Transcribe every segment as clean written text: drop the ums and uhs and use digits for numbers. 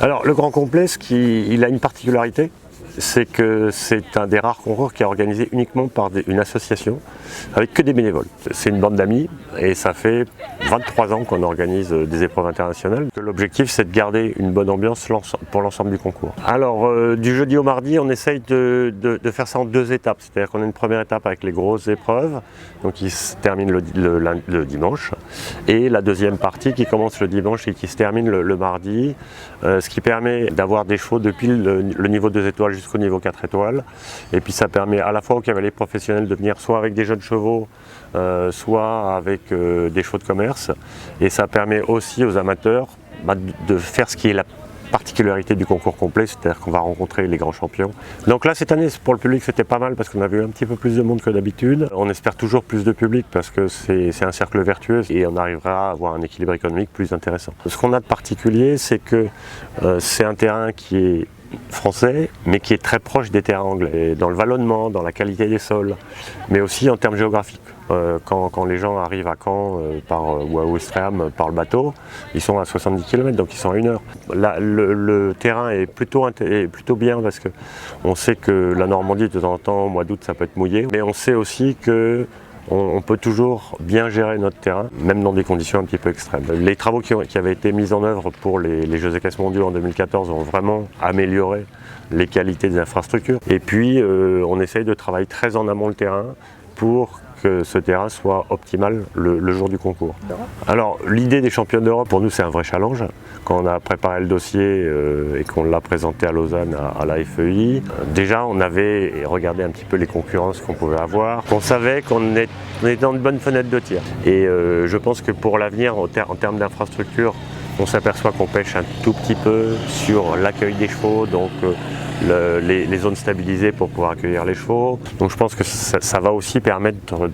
Alors le Grand Complet, il a une particularité, c'est que c'est un des rares concours qui est organisé uniquement par une association avec que des bénévoles. C'est une bande d'amis et ça fait 23 ans qu'on organise des épreuves internationales. L'objectif, c'est de garder une bonne ambiance pour l'ensemble du concours. Alors du jeudi au mardi, on essaye de faire ça en 2 étapes. C'est-à-dire qu'on a une première étape avec les grosses épreuves, donc qui se termine le dimanche, et la deuxième partie qui commence le dimanche et qui se termine le mardi, ce qui permet d'avoir des chevaux depuis le niveau 2 étoiles jusqu'au niveau 4 étoiles. Et puis ça permet à la fois aux cavaliers professionnels de venir soit avec des jeunes chevaux, soit avec des chevaux de commerce. Et ça permet aussi aux amateurs de faire ce qui est la particularité du concours complet, c'est-à-dire qu'on va rencontrer les grands champions. Donc là, cette année, pour le public, c'était pas mal parce qu'on avait eu un petit peu plus de monde que d'habitude. On espère toujours plus de public parce que c'est un cercle vertueux et on arrivera à avoir un équilibre économique plus intéressant. Ce qu'on a de particulier, c'est que c'est un terrain qui est français, mais qui est très proche des terrains anglais, dans le vallonnement, dans la qualité des sols, mais aussi en termes géographiques. Quand les gens arrivent à Caen ou à Ouistreham par le bateau, ils sont à 70 km, donc ils sont à 1 heure. Là, le terrain est plutôt bien parce qu'on sait que la Normandie, de temps en temps, au mois d'août, ça peut être mouillé, mais on sait aussi que on peut toujours bien gérer notre terrain, même dans des conditions un petit peu extrêmes. Les travaux qui avaient été mis en œuvre pour les Jeux équestres mondiaux en 2014 ont vraiment amélioré les qualités des infrastructures. Et puis, on essaye de travailler très en amont le terrain pour que ce terrain soit optimal le jour du concours. Alors l'idée des champions d'Europe, pour nous c'est un vrai challenge. Quand on a préparé le dossier et qu'on l'a présenté à Lausanne à la FEI, déjà on avait regardé un petit peu les concurrences qu'on pouvait avoir. On savait qu'on était dans une bonne fenêtre de tir. Et je pense que pour l'avenir, en termes d'infrastructure, on s'aperçoit qu'on pêche un tout petit peu sur l'accueil des chevaux, donc les zones stabilisées pour pouvoir accueillir les chevaux. Donc je pense que ça va aussi permettre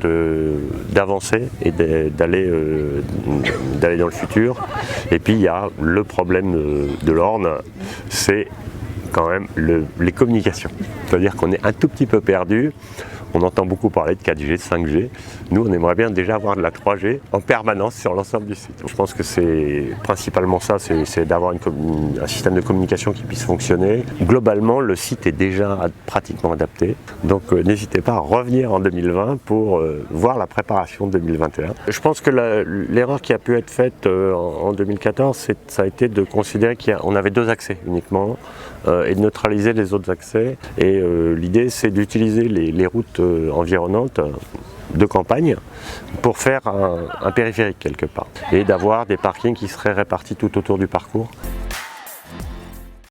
d'avancer et d'aller dans le futur. Et puis il y a le problème de l'Orne, c'est quand même les communications. C'est-à-dire qu'on est un tout petit peu perdu. On entend beaucoup parler de 4G, de 5G. Nous, on aimerait bien déjà avoir de la 3G en permanence sur l'ensemble du site. Je pense que c'est principalement ça, c'est d'avoir un système de communication qui puisse fonctionner. Globalement, le site est déjà pratiquement adapté. Donc n'hésitez pas à revenir en 2020 pour voir la préparation de 2021. Je pense que l'erreur qui a pu être faite en 2014, ça a été de considérer qu'on avait 2 accès uniquement et de neutraliser les autres accès. Et l'idée, c'est d'utiliser les routes environnantes de campagne pour faire un périphérique quelque part et d'avoir des parkings qui seraient répartis tout autour du parcours